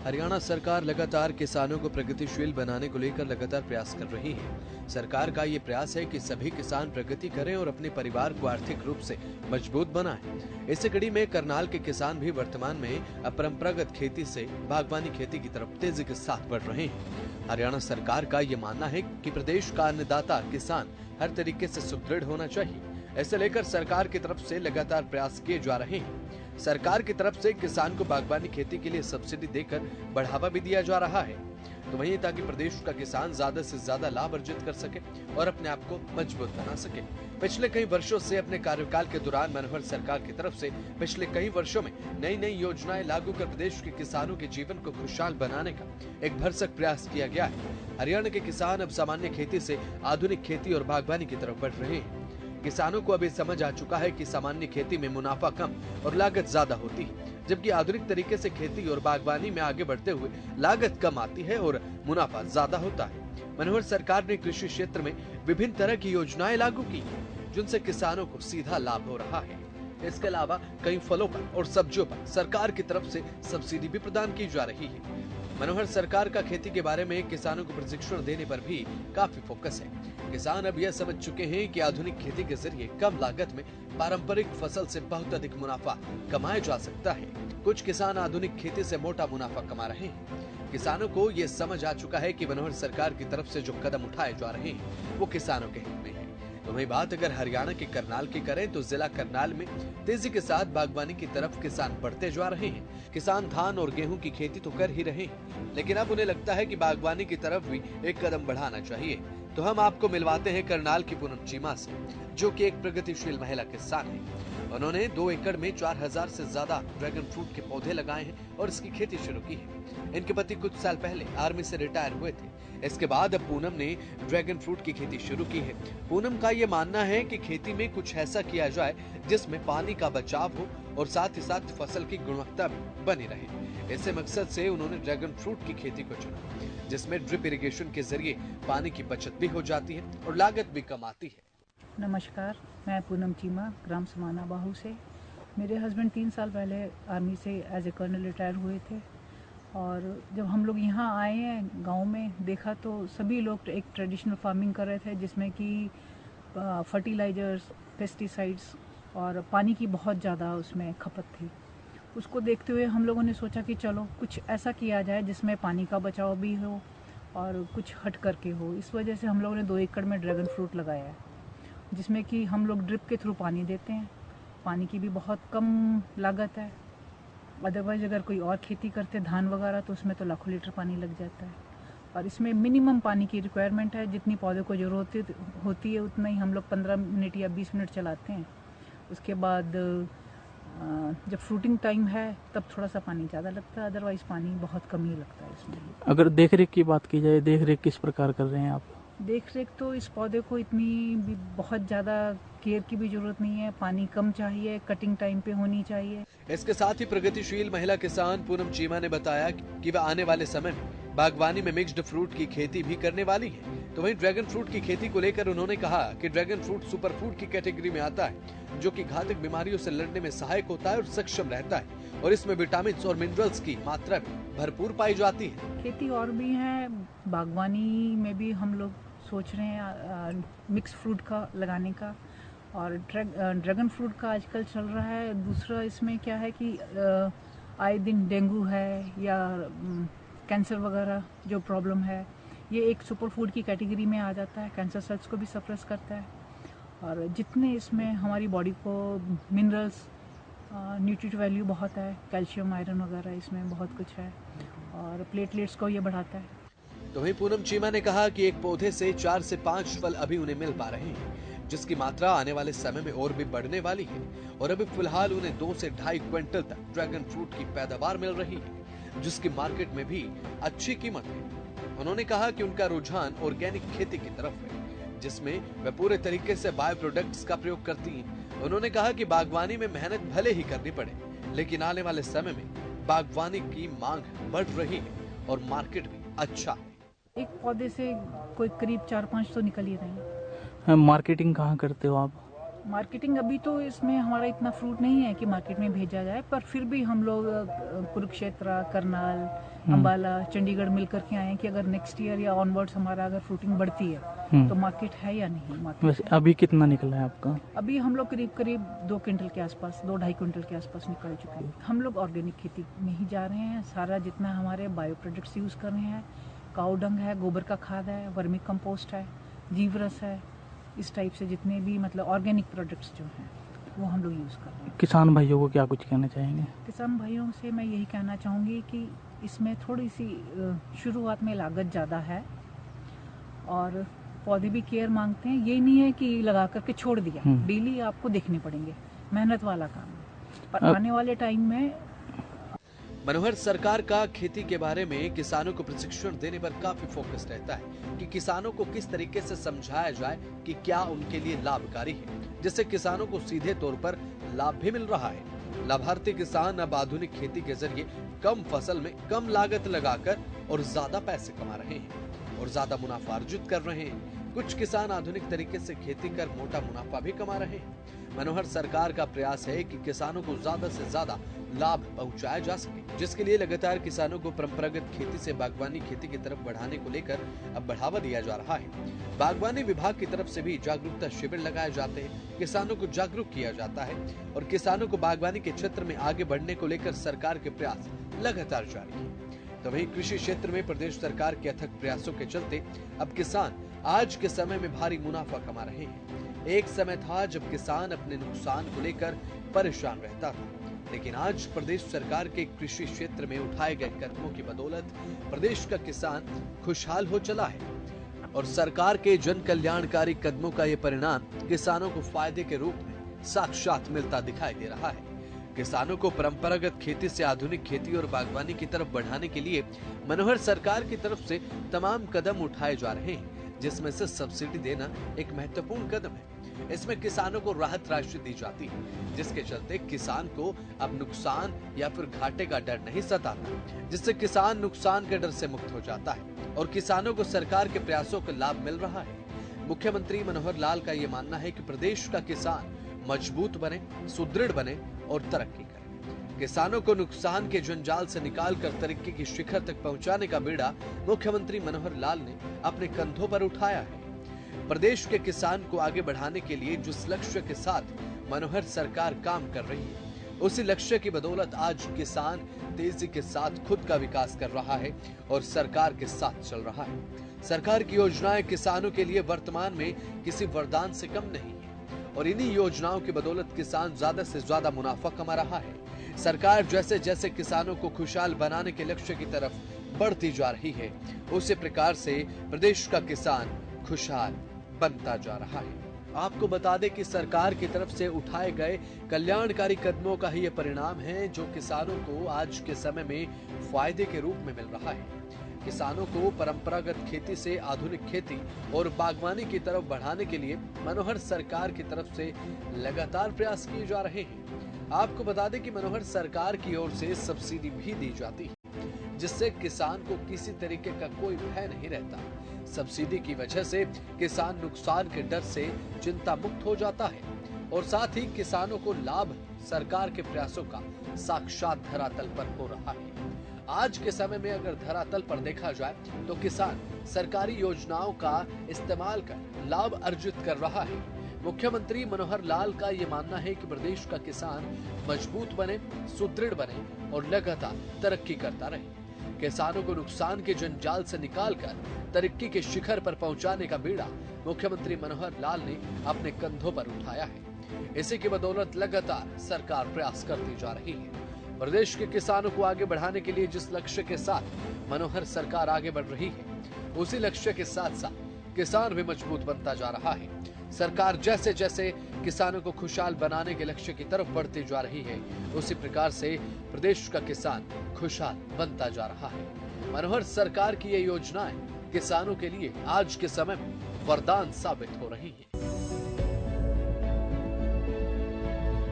हरियाणा सरकार लगातार किसानों को प्रगतिशील बनाने को लेकर लगातार प्रयास कर रही है। सरकार का ये प्रयास है कि सभी किसान प्रगति करें और अपने परिवार को आर्थिक रूप से मजबूत बनाएं। इसी कड़ी में करनाल के किसान भी वर्तमान में अपरंपरागत खेती से बागवानी खेती की तरफ तेजी के साथ बढ़ रहे हैं। हरियाणा सरकार का ये मानना है कि प्रदेश का अन्नदाता किसान हर तरीके से सुदृढ़ होना चाहिए। ऐसे लेकर सरकार की तरफ से लगातार प्रयास किए जा रहे हैं। सरकार की तरफ से किसान को बागवानी खेती के लिए सब्सिडी देकर बढ़ावा भी दिया जा रहा है, तो वहीं ताकि प्रदेश का किसान ज्यादा से ज्यादा लाभ अर्जित कर सके और अपने आप को मजबूत बना सके। पिछले कई वर्षों से अपने कार्यकाल के दौरान मनोहर सरकार की तरफ से पिछले कई वर्षों में नई नई योजनाएं लागू कर प्रदेश के किसानों के जीवन को खुशहाल बनाने का एक भरसक प्रयास किया गया है। हरियाणा के किसान अब सामान्य खेती से आधुनिक खेती और बागवानी की तरफ बढ़ रहे हैं। किसानों को अब ये समझ आ चुका है कि सामान्य खेती में मुनाफा कम और लागत ज्यादा होती है, जबकि आधुनिक तरीके से खेती और बागवानी में आगे बढ़ते हुए लागत कम आती है और मुनाफा ज्यादा होता है। मनोहर सरकार ने कृषि क्षेत्र में विभिन्न तरह की योजनाएं लागू की हैं, जिनसे किसानों को सीधा लाभ हो रहा है। इसके अलावा कई फलों पर और सब्जियों पर सरकार की तरफ से सब्सिडी भी प्रदान की जा रही है। मनोहर सरकार का खेती के बारे में किसानों को प्रशिक्षण देने पर भी काफी फोकस है। किसान अब यह समझ चुके हैं कि आधुनिक खेती के जरिए कम लागत में पारंपरिक फसल से बहुत अधिक मुनाफा कमाया जा सकता है। कुछ किसान आधुनिक खेती से मोटा मुनाफा कमा रहे हैं। किसानों को यह समझ आ चुका है कि मनोहर सरकार की तरफ से जो कदम उठाए जा रहे हैं वो किसानों के हित में है। तो वही बात अगर हरियाणा के करनाल की करें तो जिला करनाल में तेजी के साथ बागवानी की तरफ किसान बढ़ते जा रहे हैं। किसान धान और गेहूं की खेती तो कर ही रहे हैं, लेकिन अब उन्हें लगता है कि बागवानी की तरफ भी एक कदम बढ़ाना चाहिए। तो हम आपको मिलवाते हैं करनाल की पूनम चीमा से, जो कि एक प्रगतिशील महिला किसान है। उन्होंने 2 एकड़ में 4000 से ज्यादा ड्रैगन फ्रूट के पौधे लगाए हैं और इसकी खेती शुरू की है। इनके पति कुछ साल पहले आर्मी से रिटायर हुए थे। इसके बाद अब पूनम ने ड्रैगन फ्रूट की खेती शुरू की है। पूनम का ये मानना है कि खेती में कुछ ऐसा किया जाए जिसमें पानी का बचाव हो और साथ ही साथ फसल की गुणवत्ता भी बनी रहे। इसी मकसद से उन्होंने ड्रैगन फ्रूट की खेती को चुना, जिसमें ड्रिप इरिगेशन के जरिए पानी की बचत भी हो जाती है और लागत भी कम आती है। नमस्कार, मैं पूनम चीमा, ग्राम समाना बाहू से। मेरे हस्बैंड 3 साल पहले आर्मी से एज ए कर्नल रिटायर हुए थे और जब हम लोग यहाँ आए हैं गांव में देखा तो सभी लोग एक ट्रेडिशनल फार्मिंग कर रहे थे, जिसमें कि फर्टिलाइजर्स, पेस्टिसाइड्स और पानी की बहुत ज़्यादा उसमें खपत थी। उसको देखते हुए हम लोगों ने सोचा कि चलो कुछ ऐसा किया जाए जिसमें पानी का बचाव भी हो और कुछ हट करके हो। इस वजह से हम लोगों ने 2 एकड़ में ड्रैगन फ्रूट लगाया है, जिसमें कि हम लोग ड्रिप के थ्रू पानी देते हैं। पानी की भी बहुत कम लागत है। अदरवाइज़ अगर कोई और खेती करते धान वगैरह तो उसमें तो लाखों लीटर पानी लग जाता है और इसमें मिनिमम पानी की रिक्वायरमेंट है। जितनी पौधे को ज़रूरत होती है उतना ही हम लोग 15 मिनट या 20 मिनट चलाते हैं। उसके बाद जब फ्रूटिंग टाइम है तब थोड़ा सा पानी ज़्यादा लगता है, अदरवाइज़ पानी बहुत कम ही लगता है इसमें। अगर देख रेख की बात की जाए, देख रेख किस प्रकार कर रहे हैं आप? देख रेख तो इस पौधे को इतनी भी बहुत ज़्यादा केयर की भी जरूरत नहीं है। पानी कम चाहिए, कटिंग टाइम पे होनी चाहिए। इसके साथ ही प्रगतिशील महिला किसान पूनम चीमा ने बताया कि वह आने वाले समय में बागवानी में मिक्स्ड फ्रूट की खेती भी करने वाली है। तो वहीं ड्रैगन फ्रूट की खेती को लेकर उन्होंने कहा कि ड्रैगन फ्रूट सुपर फूड की कैटेगरी में आता है, जो कि घातक बीमारियों से लड़ने में सहायक होता है और सक्षम रहता है और इसमें विटामिन और मिनरल्स की मात्रा भी भरपूर पाई जाती है। खेती और भी है, बागवानी में भी हम लोग सोच रहे हैं मिक्स फ्रूट का लगाने का और ड्रैगन फ्रूट का आजकल चल रहा है। दूसरा इसमें क्या है कि आए दिन डेंगू है या कैंसर वगैरह जो प्रॉब्लम है, ये एक सुपर फूड की कैटेगरी में आ जाता है। कैंसर सेल्स को भी सप्रेस करता है और जितने इसमें हमारी बॉडी को मिनरल्स, न्यूट्रिट वैल्यू बहुत है, कैल्शियम, आयरन वगैरह इसमें बहुत कुछ है और प्लेटलेट्स को ये बढ़ाता है। तो वहीं पूनम चीमा ने कहा कि एक पौधे से 4 से 5 फल अभी उन्हें मिल पा रहे हैं, जिसकी मात्रा आने वाले समय में और भी बढ़ने वाली है और अभी फिलहाल उन्हें 2 से 2.5 क्विंटल तक ड्रैगन फ्रूट की पैदावार मिल रही है, जिसकी मार्केट में भी अच्छी कीमत है। उन्होंने कहा कि उनका रुझान ऑर्गेनिक खेती की तरफ है, जिसमें वे पूरे तरीके से बायो प्रोडक्ट्स का प्रयोग करती हैं। उन्होंने कहा कि बागवानी में मेहनत भले ही करनी पड़े, लेकिन आने वाले समय में बागवानी की मांग बढ़ रही है और मार्केट भी अच्छा है। एक पौधे से कोई करीब 4-5 तो निकल ही रहे हैं। मार्केटिंग कहाँ करते हो आप? मार्केटिंग अभी तो इसमें हमारा इतना फ्रूट नहीं है कि मार्केट में भेजा जाए, पर फिर भी हम लोग कुरुक्षेत्र, करनाल, अंबाला, चंडीगढ़ मिल करके आए हैं कि अगर नेक्स्ट ईयर या ऑनवर्ड्स हमारा अगर फ्रूटिंग बढ़ती है तो मार्केट है या नहीं। मार्केट वैसे अभी कितना निकला है आपका? अभी हम लोग करीब करीब 2 क्विंटल के आसपास, 2-2.5 क्विंटल के आसपास निकल चुके हैं। हम लोग ऑर्गेनिक खेती में ही जा रहे हैं। सारा जितना हमारे बायो प्रोडक्ट्स यूज़ कर रहे हैं, काऊ डंग है, गोबर का खाद है, वर्मी कंपोस्ट है, जीवरस है, इस टाइप से जितने भी मतलब ऑर्गेनिक प्रोडक्ट्स जो हैं वो हम लोग यूज़ कर रहे हैं। किसान भाइयों को क्या कुछ कहना चाहेंगे? किसान भाइयों से मैं यही कहना चाहूँगी कि इसमें थोड़ी सी शुरुआत में लागत ज़्यादा है और पौधे भी केयर मांगते हैं। ये नहीं है कि लगा करके छोड़ दिया, डेली आपको देखने पड़ेंगे, मेहनत वाला काम है। पर आने वाले टाइम में मनोहर सरकार का खेती के बारे में किसानों को प्रशिक्षण देने पर काफी फोकस रहता है कि किसानों को किस तरीके से समझाया जाए कि क्या उनके लिए लाभकारी है, जिससे किसानों को सीधे तौर पर लाभ भी मिल रहा है। लाभार्थी किसान अब आधुनिक खेती के जरिए कम फसल में कम लागत लगाकर और ज्यादा पैसे कमा रहे हैं और ज्यादा मुनाफा अर्जित कर रहे हैं। कुछ किसान आधुनिक तरीके से खेती कर मोटा मुनाफा भी कमा रहे हैं। मनोहर सरकार का प्रयास है कि किसानों को ज्यादा से ज्यादा लाभ पहुंचाया जा सके, जिसके लिए लगातार किसानों को परंपरागत खेती से बागवानी खेती की तरफ बढ़ाने को लेकर अब बढ़ावा दिया जा रहा है। बागवानी विभाग की तरफ से भी जागरूकता शिविर लगाए जाते हैं, किसानों को जागरूक किया जाता है और किसानों को बागवानी के क्षेत्र में आगे बढ़ने को लेकर सरकार के प्रयास लगातार जारी है। तो वहीं कृषि क्षेत्र में प्रदेश सरकार के अथक प्रयासों के चलते अब किसान आज के समय में भारी मुनाफा कमा रहे हैं। एक समय था जब किसान अपने नुकसान को लेकर परेशान रहता था, लेकिन आज प्रदेश सरकार के कृषि क्षेत्र में उठाए गए कदमों की बदौलत प्रदेश का किसान खुशहाल हो चला है और सरकार के जन कल्याणकारी कदमों का ये परिणाम किसानों को फायदे के रूप में साक्षात मिलता दिखाई दे रहा है। किसानों को परंपरागत खेती से आधुनिक खेती और बागवानी की तरफ बढ़ाने के लिए मनोहर सरकार की तरफ से तमाम कदम उठाए जा रहे हैं, जिसमें से सब्सिडी देना एक महत्वपूर्ण कदम है। इसमें किसानों को राहत राशि दी जाती है, जिसके चलते किसान को अब नुकसान या फिर घाटे का डर नहीं सताता, जिससे किसान नुकसान के डर से मुक्त हो जाता है और किसानों को सरकार के प्रयासों का लाभ मिल रहा है। मुख्यमंत्री मनोहर लाल का ये मानना है कि प्रदेश का किसान मजबूत बने, सुदृढ़ बने और तरक्की करे। किसानों को नुकसान के जंजाल से निकालकर तरक्की की शिखर तक पहुंचाने का बीड़ा मुख्यमंत्री मनोहर लाल ने अपने कंधों पर उठाया है। प्रदेश के किसान को आगे बढ़ाने के लिए जिस लक्ष्य के साथ मनोहर सरकार काम कर रही है, उसी लक्ष्य की बदौलत आज किसान तेजी के साथ खुद का विकास कर रहा है और सरकार के साथ चल रहा है। सरकार की योजनाएं किसानों के लिए वर्तमान में किसी वरदान से कम नहीं है और इन्हीं योजनाओं की बदौलत किसान ज्यादा से ज्यादा मुनाफा कमा रहा है। सरकार जैसे जैसे किसानों को खुशहाल बनाने के लक्ष्य की तरफ बढ़ती जा रही है, उसी प्रकार से प्रदेश का किसान खुशहाल बनता जा रहा है। आपको बता दें कि सरकार की तरफ से उठाए गए कल्याणकारी कदमों का ही ये परिणाम है, जो किसानों को आज के समय में फायदे के रूप में मिल रहा है। किसानों को परंपरागत खेती से आधुनिक खेती और बागवानी की तरफ बढ़ाने के लिए मनोहर सरकार की तरफ से लगातार प्रयास किए जा रहे हैं। आपको बता दें कि मनोहर सरकार की ओर से सब्सिडी भी दी जाती है, जिससे किसान को किसी तरीके का कोई भय नहीं रहता। सब्सिडी की वजह से किसान नुकसान के डर से चिंता मुक्त हो जाता है और साथ ही किसानों को लाभ सरकार के प्रयासों का साक्षात धरातल पर हो रहा है। आज के समय में अगर धरातल पर देखा जाए तो किसान सरकारी योजनाओं का इस्तेमाल कर लाभ अर्जित कर रहा है। मुख्यमंत्री मनोहर लाल का ये मानना है कि प्रदेश का किसान मजबूत बने, सुदृढ़ बने और लगातार तरक्की करता रहे। किसानों को नुकसान के जंजाल से निकालकर तरक्की के शिखर पर पहुंचाने का बीड़ा मुख्यमंत्री मनोहर लाल ने अपने कंधों पर उठाया है। इसी की बदौलत लगातार सरकार प्रयास करती जा रही है। प्रदेश के किसानों को आगे बढ़ाने के लिए जिस लक्ष्य के साथ मनोहर सरकार आगे बढ़ रही है, उसी लक्ष्य के साथ साथ किसान भी मजबूत बनता जा रहा है। सरकार जैसे जैसे किसानों को खुशहाल बनाने के लक्ष्य की तरफ बढ़ती जा रही है, उसी प्रकार से प्रदेश का किसान खुशहाल बनता जा रहा है। मनोहर सरकार की ये योजनाएं किसानों के लिए आज के समय में वरदान साबित हो रही है।